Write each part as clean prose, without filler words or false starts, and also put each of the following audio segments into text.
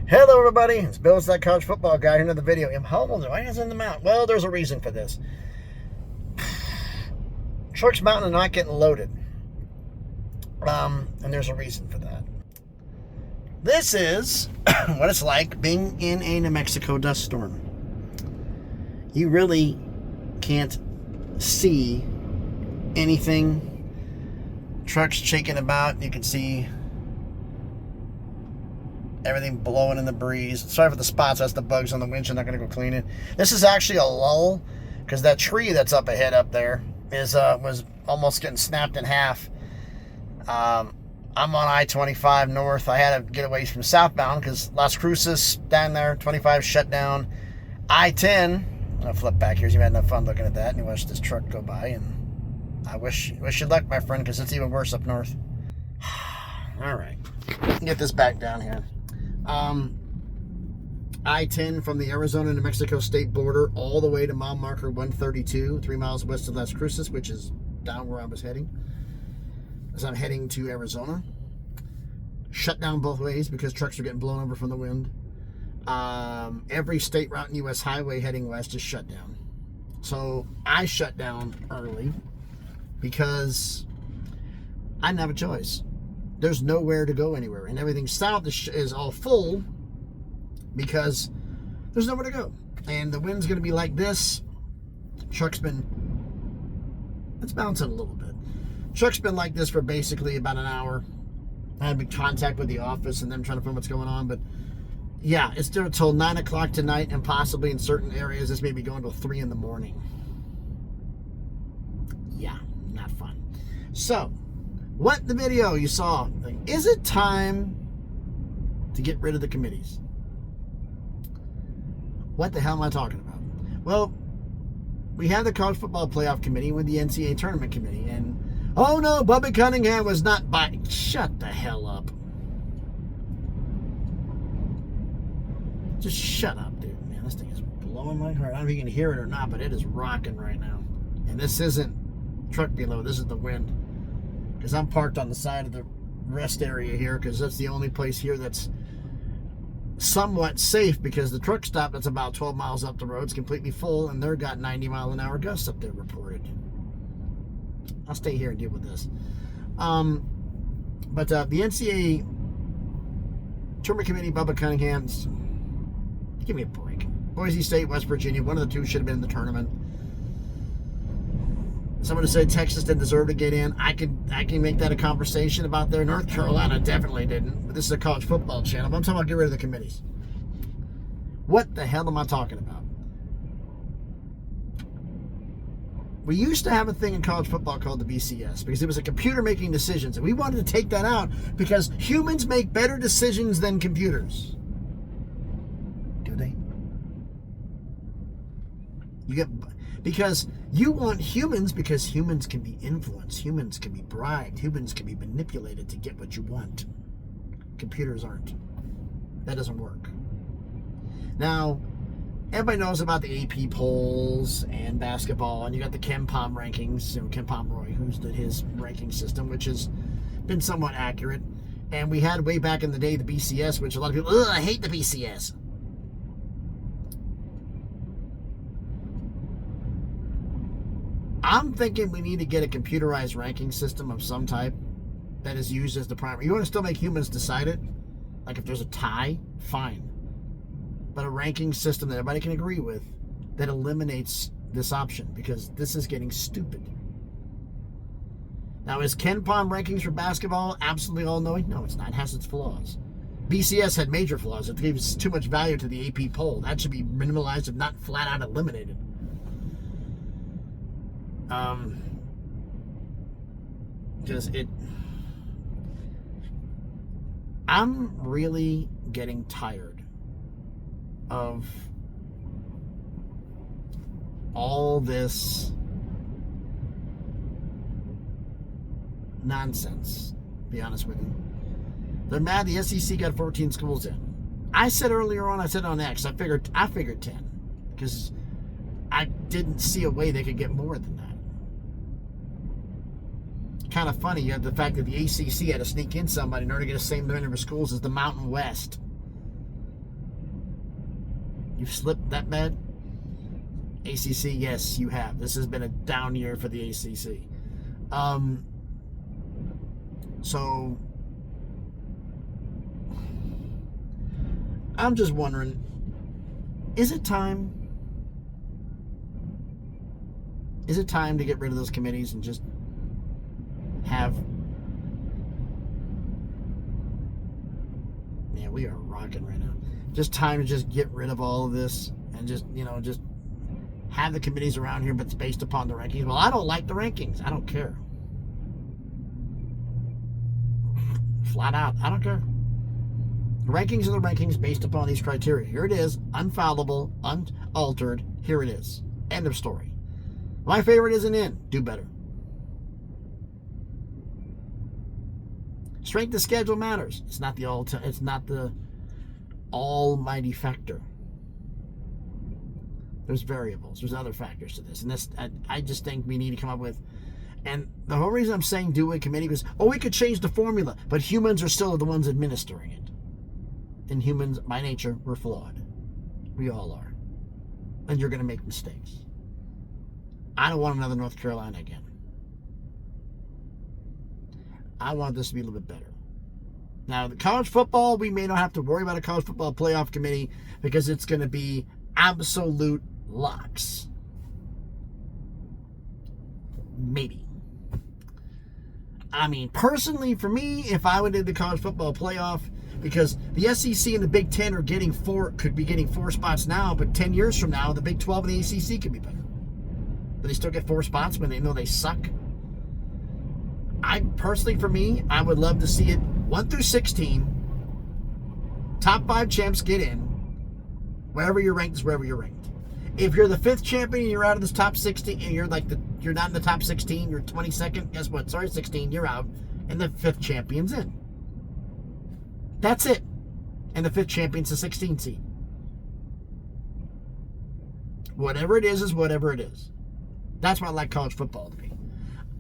Hello everybody, it's Bill's that college football guy. Another video. How old am I? Why is in the mount? Well, there's a reason for this. Trucks Mountain are not getting loaded. And there's a reason for that. This is what it's like being in a New Mexico dust storm. You really can't see anything. Trucks shaking about. You can see everything blowing in the breeze. Sorry for the spots. That's the bugs on the winch. I'm not going to go clean it. This is actually a lull because that tree that's up ahead up there was almost getting snapped in half. I'm on I-25 north. I had to get away from southbound because Las Cruces down there, 25 shut down. I-10. I'm going to flip back here so you had enough fun looking at that and you watched this truck go by. And I wish you luck, my friend, because it's even worse up north. All right. Get this back down here. I-10 from the Arizona-New Mexico state border all the way to mile marker 132, 3 miles west of Las Cruces, which is down where I was heading. As I'm heading to Arizona. Shut down both ways because trucks are getting blown over from the wind. Every state route and U.S. highway heading west is shut down. So I shut down early because I didn't have a choice. There's nowhere to go anywhere. And everything south is all full because there's nowhere to go. And the wind's going to be like this. It's bouncing a little bit. Truck's been like this for basically about an hour. I had been in contact with the office and them trying to find what's going on. But yeah, it's still until 9 o'clock tonight and possibly in certain areas this may be going till 3 in the morning. Yeah, not fun. So, what the video you saw, is it time to get rid of the committees? What the hell am I talking about? Well, we had the college football playoff committee with the NCAA Tournament committee, and oh no, Bubba Cunningham was not by. Shut the hell up. Just shut up, dude. Man, this thing is blowing my heart. I don't know if you can hear it or not, but it is rocking right now. And this isn't truck below, this is the wind. Because I'm parked on the side of the rest area here because that's the only place here that's somewhat safe because the truck stop that's about 12 miles up the road is completely full and they've got 90-mile-an-hour gusts up there reported. I'll stay here and deal with this. But the NCAA Tournament Committee, Bubba Cunningham's, give me a break. Boise State, West Virginia, one of the two should have been in the tournament. Someone who said Texas didn't deserve to get in. I can make that a conversation about there. North Carolina definitely didn't. But this is a college football channel. But I'm talking about get rid of the committees. What the hell am I talking about? We used to have a thing in college football called the BCS because it was a computer making decisions. And we wanted to take that out because humans make better decisions than computers. Do they? Because you want humans because humans can be influenced, humans can be bribed, humans can be manipulated to get what you want. Computers aren't. That doesn't work. Now, everybody knows about the AP polls and basketball, and you got the KenPom rankings, Ken Pomeroy, who's did his ranking system, which has been somewhat accurate. And we had way back in the day the BCS, which a lot of people, I hate the BCS. I'm thinking we need to get a computerized ranking system of some type that is used as the primary. You want to still make humans decide it? Like if there's a tie, fine. But a ranking system that everybody can agree with that eliminates this option because this is getting stupid. Now, is KenPom rankings for basketball absolutely all-knowing? No, it's not. It has its flaws. BCS had major flaws. It gives too much value to the AP poll. That should be minimalized if not flat-out eliminated. I'm really getting tired of all this nonsense, to be honest with you. They're mad the SEC got 14 schools in. I said earlier on, I said on X, I figured 10 because I didn't see a way they could get more than that. Kind of funny, you have the fact that the ACC had to sneak in somebody in order to get the same number of schools as the Mountain West. You've slipped that bad? ACC, yes, you have. This has been a down year for the ACC. So I'm just wondering, is it time? Is it time to get rid of those committees and just have... Man, we are rocking right now. Just time to just get rid of all of this and just, just have the committees around here, but it's based upon the rankings. Well, I don't like the rankings. I don't care. Flat out, I don't care. The rankings are the rankings based upon these criteria. Here it is, unfallible, unaltered. Here it is. End of story. My favorite isn't in. Do better. Strength of schedule matters. It's not the almighty factor. There's variables. There's other factors to this, and this I just think we need to come up with. And the whole reason I'm saying do a committee was, we could change the formula, but humans are still the ones administering it. And humans, by nature, we're flawed. We all are. And you're going to make mistakes. I don't want another North Carolina again. I want this to be a little bit better. Now, the college football, we may not have to worry about a college football playoff committee because it's going to be absolute locks. Maybe. I mean, personally, for me, if I would do the college football playoff, because the SEC and the Big Ten could be getting 4 spots now, but 10 years from now, the Big 12 and the ACC could be better. But they still get 4 spots when they know they suck. For me, I would love to see it 1 through 16. Top 5 champs get in. Wherever you're ranked is wherever you're ranked. If you're the 5th champion and you're out of this top 16, and you're not in the top 16, you're 22nd, guess what? 16, you're out, and the 5th champion's in. That's it. And the 5th champion's the 16 seed. Whatever it is whatever it is. That's what I like college football to be.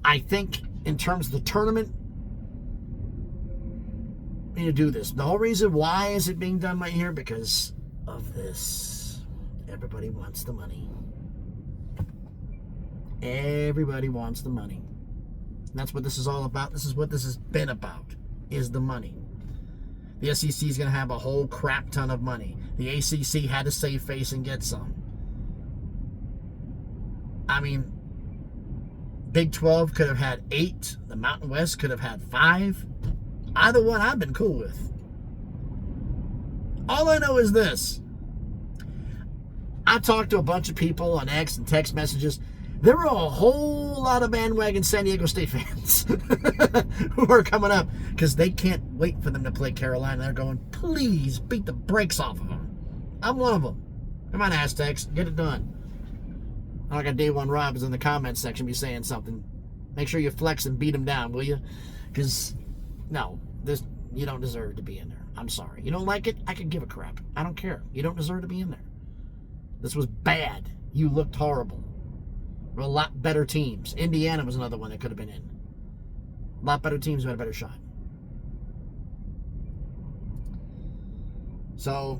I think in terms of the tournament, we need to do this. The whole reason why is it being done right here? Because of this. Everybody wants the money. Everybody wants the money. And that's what this is all about. This is what this has been about, is the money. The SEC is going to have a whole crap ton of money. The ACC had to save face and get some. I mean, Big 12 could have had 8. The Mountain West could have had 5. Either one I've been cool with. All I know is this. I talked to a bunch of people on X and text messages. There were a whole lot of bandwagon San Diego State fans who are coming up because they can't wait for them to play Carolina. They're going, please beat the brakes off of them. I'm one of them. Come on, Aztecs, get it done. I got Day One Rob is in the comments section be saying something. Make sure you flex and beat them down, will you? Because, no, you don't deserve to be in there. I'm sorry. You don't like it? I could give a crap. I don't care. You don't deserve to be in there. This was bad. You looked horrible. There were a lot better teams. Indiana was another one that could have been in. A lot better teams who had a better shot. So,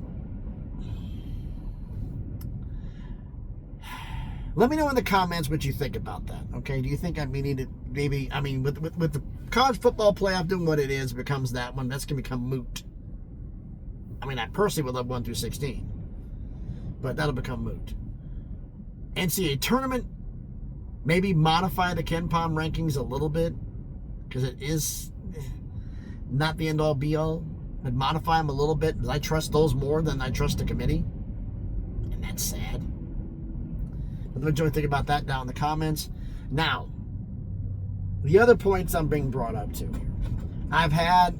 let me know in the comments what you think about that. Okay? Do you think we need to maybe, with the college football playoff doing what it is, becomes that one, that's going to become moot. I personally would love 1 through 16. But that'll become moot. NCAA Tournament, maybe modify the Ken Palm rankings a little bit, because it is not the end-all be-all, but modify them a little bit, because I trust those more than I trust the committee, and that's sad. But let me think about that down in the comments. Now, the other points I'm being brought up to here. I've had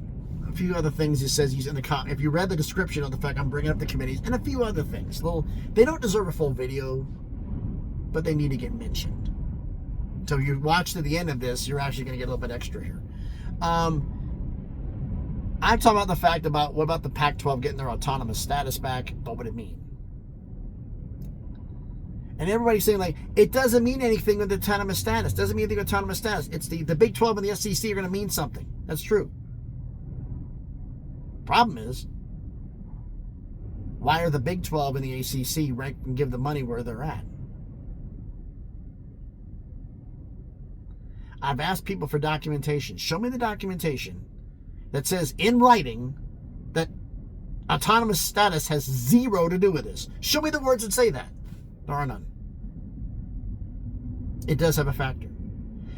a few other things he says he's in the comment. If you read the description of the fact I'm bringing up the committees, and a few other things. They don't deserve a full video, but they need to get mentioned. So if you watch to the end of this, you're actually going to get a little bit extra here. I'm talking about the fact about what about the Pac-12 getting their autonomous status back? What would it mean? And everybody's saying, it doesn't mean anything with autonomous status. Doesn't mean anything with autonomous status. It's the Big 12 and the SEC are going to mean something. That's true. Problem is, Why are the Big 12 and the ACC ranked and give the money where they're at? I've asked people for documentation. Show me the documentation that says in writing that autonomous status has zero to do with this. Show me the words that say that. There are none. It does have a factor.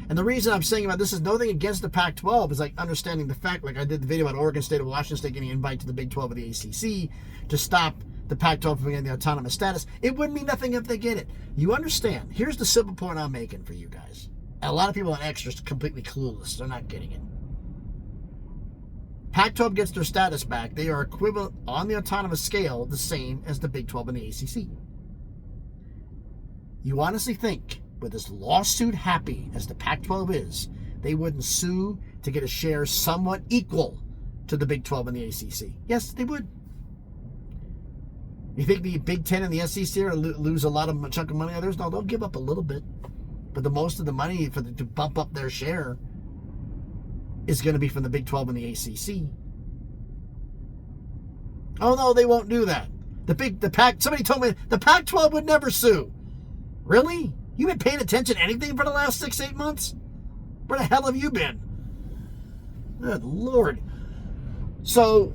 And the reason I'm saying about this is nothing against the Pac-12 is like understanding the fact, like I did the video about Oregon State or Washington State getting an invite to the Big 12 or the ACC to stop the Pac-12 from getting the autonomous status. It wouldn't mean nothing if they get it. You understand. Here's the simple point I'm making for you guys. And a lot of people on X are completely clueless. They're not getting it. Pac-12 gets their status back. They are equivalent on the autonomous scale, the same as the Big 12 and the ACC. You honestly think, with as lawsuit happy as the Pac-12 is, they wouldn't sue to get a share somewhat equal to the Big 12 and the ACC? Yes, they would. You think the Big 10 and the SEC are lose a lot of chunk of money? Others? No, they'll give up a little bit. But the most of the money to bump up their share is going to be from the Big 12 and the ACC. Oh no, they won't do that. Somebody told me the Pac-12 would never sue. Really? You been paying attention to anything for the last 6-8 months? Where the hell have you been? Good Lord. So,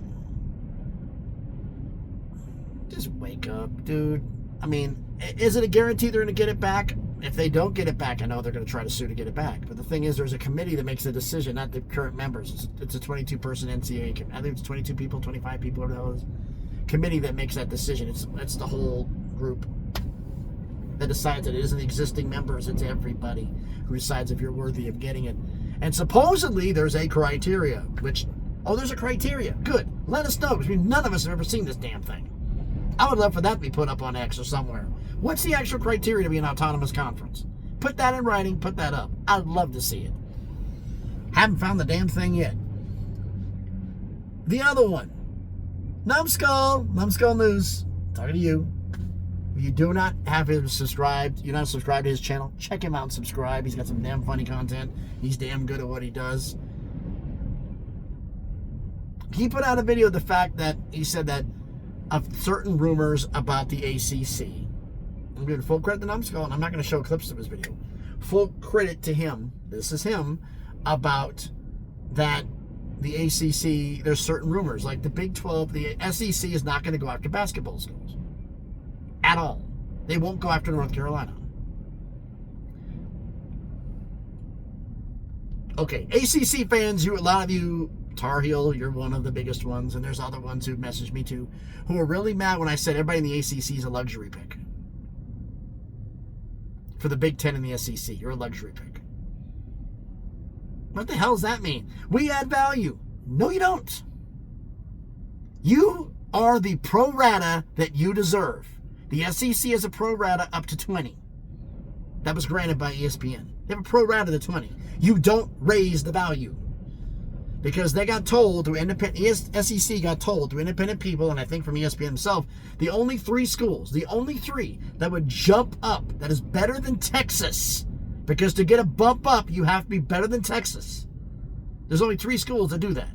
just wake up, dude. I mean, is it a guarantee they're going to get it back? If they don't get it back, I know they're going to try to sue to get it back. But the thing is, there's a committee that makes the decision, not the current members. It's a 22-person NCAA committee. I think it's 22 people, 25 people, whatever the hell it is. Committee that makes that decision. It's the whole group that decides that it isn't the existing members. It's everybody who decides if you're worthy of getting it. And supposedly, there's a criteria, which, there's a criteria. Good. Let us know, because none of us have ever seen this damn thing. I would love for that to be put up on X or somewhere. What's the actual criteria to be an autonomous conference? Put that in writing, put that up. I'd love to see it. Haven't found the damn thing yet. The other one. Numbskull News. Talking to you. If you do not have him subscribed, you're not subscribed to his channel, check him out and subscribe. He's got some damn funny content. He's damn good at what he does. He put out a video of the fact that he said that of certain rumors about the ACC. I'm giving full credit to Numbskull, and I'm not going to show clips of his video. Full credit to him. This is him about that the ACC, there's certain rumors, like the Big 12, the SEC is not going to go after basketball schools. At all. They won't go after North Carolina. Okay, ACC fans, a lot of you, Tar Heel, you're one of the biggest ones, and there's other ones who messaged me too, who are really mad when I said everybody in the ACC is a luxury pick. For the Big 10 and the SEC, you're a luxury pick. What the hell does that mean? We add value. No, you don't. You are the pro rata that you deserve. The SEC is a pro rata up to 20. That was granted by ESPN. They have a pro rata to 20. You don't raise the value. Because they got told through SEC got told through independent people, and I think from ESPN himself, the only 3 schools, that would jump up, that is better than Texas. Because to get a bump up, you have to be better than Texas. There's only 3 schools that do that.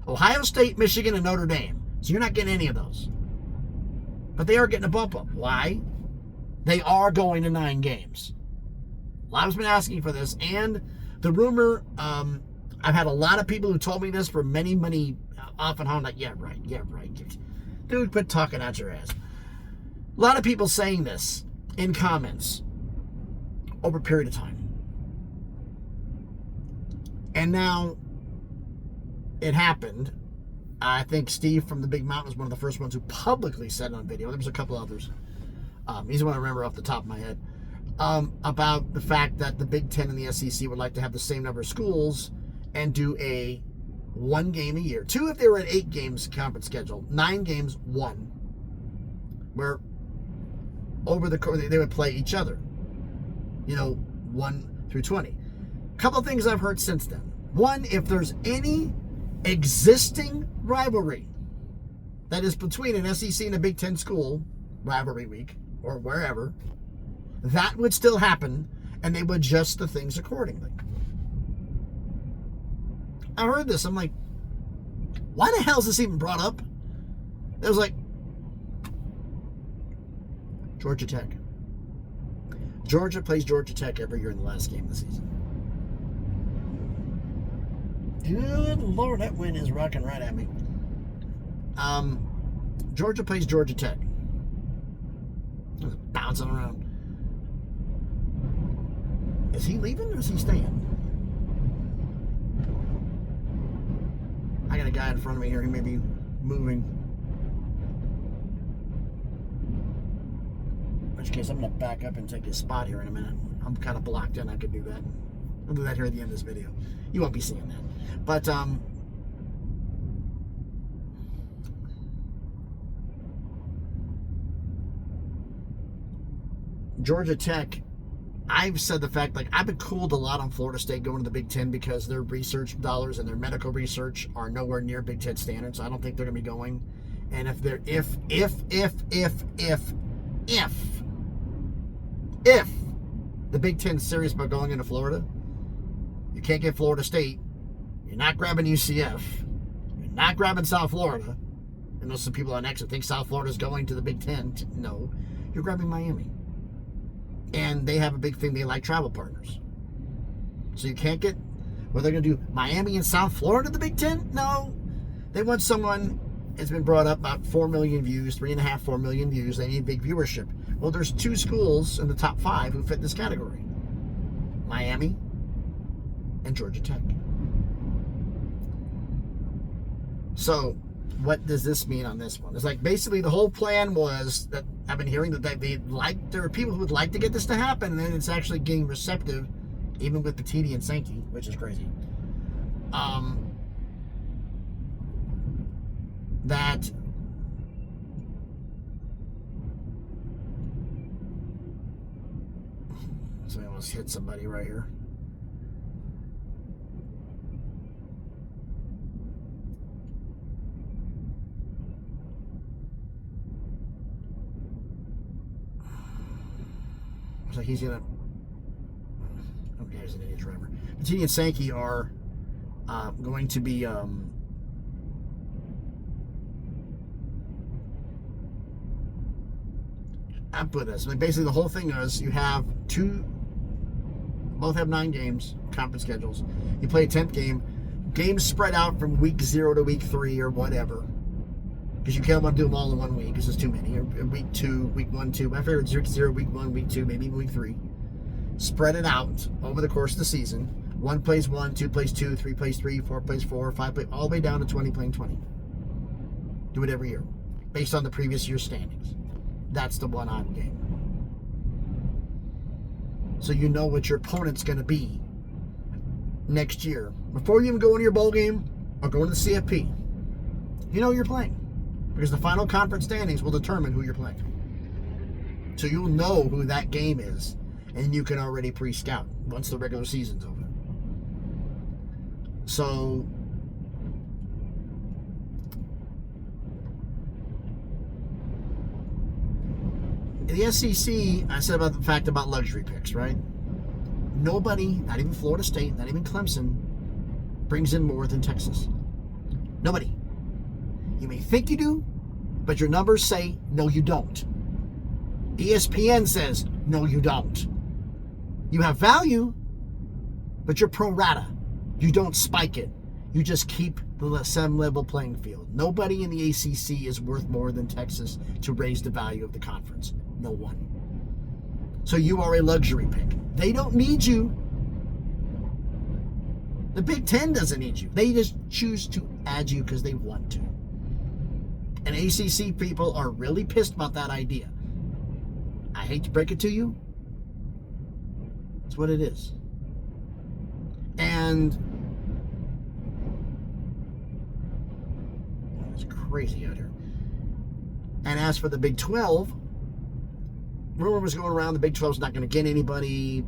Ohio State, Michigan, and Notre Dame. So you're not getting any of those. But they are getting a bump up. Why? They are going to 9 games. A lot has been asking for this, and the rumor, I've had a lot of people who told me this for many, off and on, like, yeah, right. Dude, quit talking out your ass. A lot of people saying this in comments over a period of time. And now it happened. I think Steve from the Big Mountain was one of the first ones who publicly said it on video. There was a couple others. He's the one I remember off the top of my head. About the fact that the Big 10 and the SEC would like to have the same number of schools and do a 1 game a year. 2 if they were at 8 games conference schedule. 9 games, 1. Where over the course they would play each other. 1 through 20. A couple of things I've heard since then. One, if there's any existing rivalry that is between an SEC and a Big 10 school, rivalry week, or wherever, that would still happen, and they would adjust the things accordingly. I heard this. I'm like, why the hell is this even brought up? It was like, Georgia Tech. Georgia plays Georgia Tech every year in the last game of the season. Good Lord, that wind is rocking right at me. Georgia plays Georgia Tech. It's bouncing around. Is he leaving or is he staying? I got a guy in front of me here. He may be moving. In which case, I'm going to back up and take his spot here in a minute. I'm kind of blocked in. I could do that. I'll do that here at the end of this video. You won't be seeing that. But, Georgia Tech, I've said the fact, like, I've been cooled a lot on Florida State going to the Big Ten because their research dollars and their medical research are nowhere near Big Ten standards. I don't think they're going to be going. And if they're, if the Big Ten's serious about going into Florida, you can't get Florida State. You're not grabbing UCF. You're not grabbing South Florida. And those are people on X that think South Florida's going to the Big Ten. No, you're grabbing Miami. And they have a big thing. They like travel partners. So you can't get, well, they're going to do Miami and South Florida the Big Ten? No. They want someone, it's been brought up, about 4 million views, 3.5, 4 million views. They need big viewership. Well, there's 2 schools in the top 5 who fit this category. Miami and Georgia Tech. So what does this mean on this one? It's like basically the whole plan was that I've been hearing that there are people who would like to get this to happen, and then it's actually getting receptive, even with Petiti and Sankey, which is crazy. That somebody almost hit somebody right here. So he's gonna. Okay, there's an idiot driver. Petiti and Sankey are going to be. I put this. I mean, basically, the whole thing is you have both have 9 games, conference schedules. You play a 10th game. Games spread out from week 0 to week 3 or whatever. Because you can't want to do them all in 1 week because it's too many. Or week 2, week 1, 2. I figured it's week 0, week 1, week 2, maybe even week 3. Spread it out over the course of the season. 1 plays 1, 2 plays 2, 3 plays 3, 4 plays 4, 5 plays, all the way down to 20 playing 20. Do it every year, based on the previous year's standings. That's the one-on game. So you know what your opponent's going to be next year. Before you even go into your bowl game or go into the CFP, you know who you're playing. Because the final conference standings will determine who you're playing. So you'll know who that game is, and you can already pre-scout once the regular season's over. So the SEC, I said about the fact about luxury picks, right? Nobody, not even Florida State, not even Clemson, brings in more than Texas. Nobody. You may think you do, but your numbers say, no, you don't. ESPN says, no, you don't. You have value, but you're pro rata. You don't spike it. You just keep the same level playing field. Nobody in the ACC is worth more than Texas to raise the value of the conference. No one. So you are a luxury pick. They don't need you. The Big Ten doesn't need you. They just choose to add you because they want to. And ACC people are really pissed about that idea. I hate to break it to you. It's what it is. And it's crazy out here. And as for the Big 12, rumor was going around the Big 12's not going to get anybody.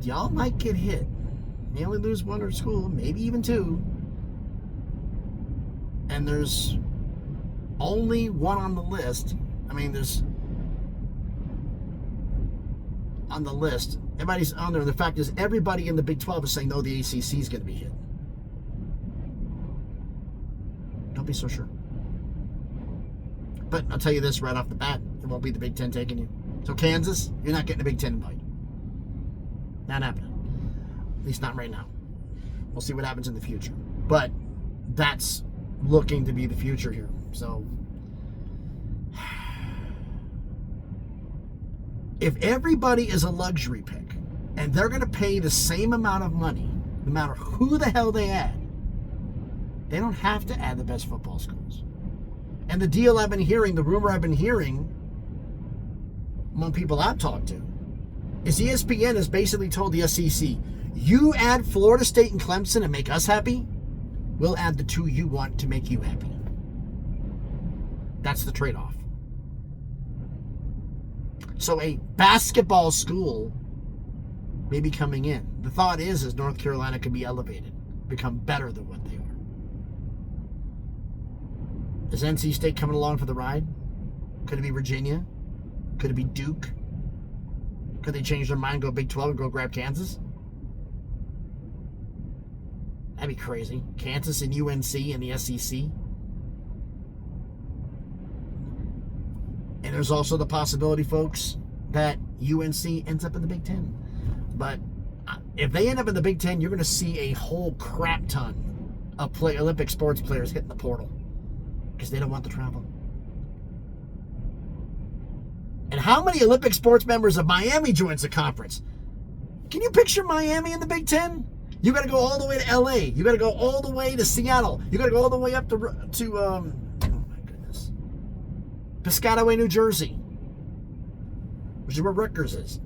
Y'all might get hit. They only lose 1 or school, maybe even 2. And there's only 1 on the list. I mean, there's on the list. Everybody's on there. And the fact is, everybody in the Big 12 is saying, no, the ACC is going to be hit. Don't be so sure. But I'll tell you this right off the bat, it won't be the Big Ten taking you. So Kansas, you're not getting a Big Ten invite. Not happening. At least not right now. We'll see what happens in the future. But that's looking to be the future here. So if everybody is a luxury pick and they're going to pay the same amount of money, no matter who the hell they add, they don't have to add the best football schools. And the deal I've been hearing, the rumor I've been hearing among people I've talked to, is ESPN has basically told the SEC, you add Florida State and Clemson and make us happy, we'll add the two you want to make you happy. That's the trade-off. So a basketball school may be coming in. The thought is North Carolina could be elevated, become better than what they are. Is NC State coming along for the ride? Could it be Virginia? Could it be Duke? Could they change their mind, go Big 12, and go grab Kansas? That'd be crazy. Kansas and UNC and the SEC. And there's also the possibility, folks, that UNC ends up in the Big Ten. But if they end up in the Big Ten, you're going to see a whole crap ton of Olympic sports players hitting the portal because they don't want to travel. And how many Olympic sports members of Miami joins the conference? Can you picture Miami in the Big Ten? You got to go all the way to LA. You got to go all the way to Seattle. You got to go all the way up to oh my goodness, Piscataway, New Jersey, which is where Rutgers is.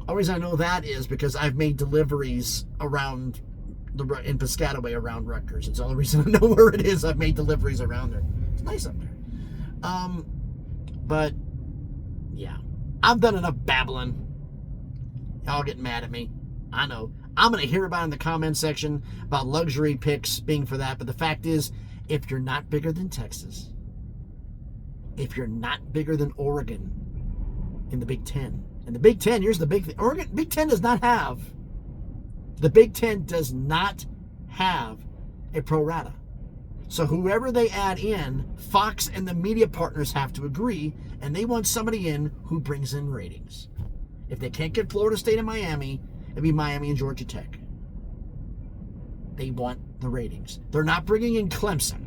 The reason I know that is because I've made deliveries around in Piscataway around Rutgers. It's the only reason I know where it is. I've made deliveries around there. It's nice up there. But yeah, I've done enough babbling. Y'all getting mad at me. I know. I'm going to hear about it in the comment section about luxury picks being for that. But the fact is, if you're not bigger than Texas, if you're not bigger than Oregon in the Big Ten, and the Big Ten, here's the big thing. Big Ten does not have a pro rata. So whoever they add in, Fox and the media partners have to agree, and they want somebody in who brings in ratings. If they can't get Florida State and Miami, it'd be Miami and Georgia Tech. They want the ratings. They're not bringing in Clemson,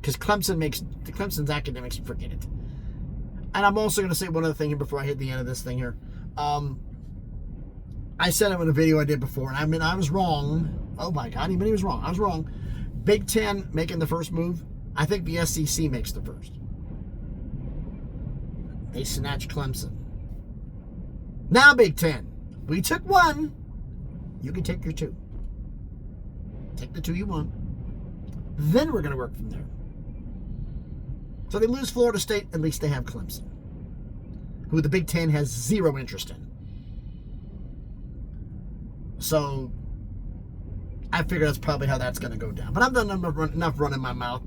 because Clemson's academics, forget it. And I'm also going to say one other thing here before I hit the end of this thing here. I said it in a video I did before, and I was wrong. Oh my God, even he was wrong. I was wrong. Big Ten making the first move. I think the SEC makes the first. They snatch Clemson. Now Big Ten. We took one. You can take your two. Take the two you want. Then we're going to work from there. So they lose Florida State, at least they have Clemson, who the Big Ten has zero interest in. So I figure that's probably how that's going to go down. But I've done enough running my mouth.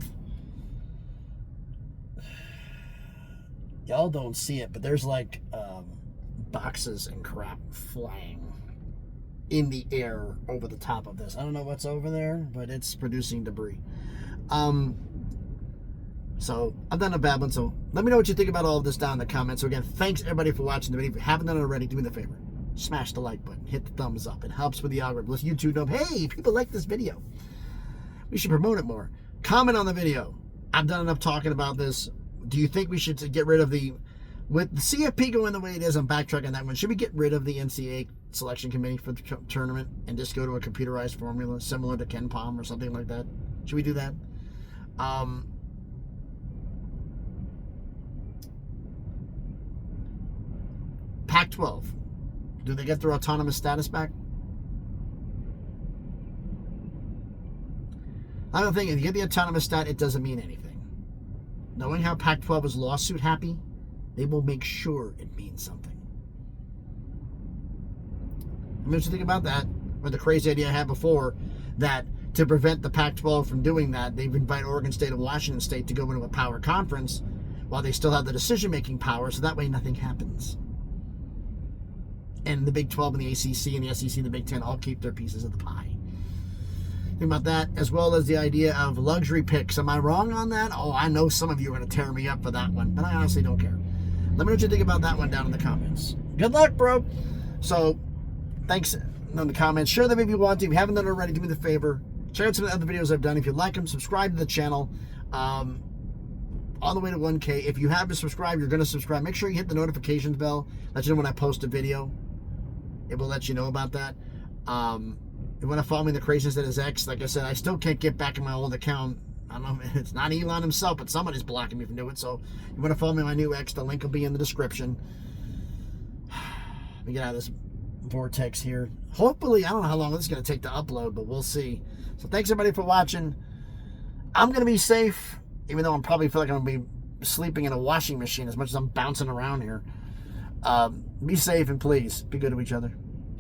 Y'all don't see it, but there's like boxes and crap flying in the air over the top of this. I don't know what's over there, but it's producing debris. So I've done a bad one. So let me know what you think about all of this down in the comments. So again, thanks everybody for watching the video. If you haven't done it already, do me the favor. Smash the like button. Hit the thumbs up. It helps with the algorithm. Let YouTube know, hey, people like this video. We should promote it more. Comment on the video. I've done enough talking about this. Do you think we should get rid of with the CFP going the way it is, I'm backtracking that one. Should we get rid of the NCAA selection committee for the tournament and just go to a computerized formula similar to Ken Palm or something like that? Should we do that? Pac-12. Do they get their autonomous status back? I don't think if you get the autonomous stat, it doesn't mean anything. Knowing how Pac-12 is lawsuit happy, they will make sure it means something. What do you think about that? Or the crazy idea I had before, that to prevent the Pac-12 from doing that, they've invited Oregon State and Washington State to go into a power conference while they still have the decision-making power, so that way nothing happens. And the Big 12 and the ACC and the SEC and the Big 10 all keep their pieces of the pie. Think about that, as well as the idea of luxury picks. Am I wrong on that? Oh, I know some of you are going to tear me up for that one, but I honestly don't care. Let me know what you think about that one down in the comments. Good luck, bro. So, thanks in the comments. Share them if you want to. If you haven't done it already, do me the favor. Check out some of the other videos I've done. If you like them, subscribe to the channel. On the way to 1K. If you haven't subscribed, you're going to subscribe. Make sure you hit the notifications bell. Let you know when I post a video. It will let you know about that. You want to follow me in the craziness that is X. Like I said, I still can't get back in my old account. I don't know, it's not Elon himself, but somebody's blocking me from doing it. So you want to follow me on my new X. The link will be in the description. Let me get out of this vortex here. Hopefully, I don't know how long this is going to take to upload, but we'll see. So thanks everybody for watching. I'm going to be safe, even though I'm probably feel like I'm going to be sleeping in a washing machine as much as I'm bouncing around here. Be safe and please be good to each other.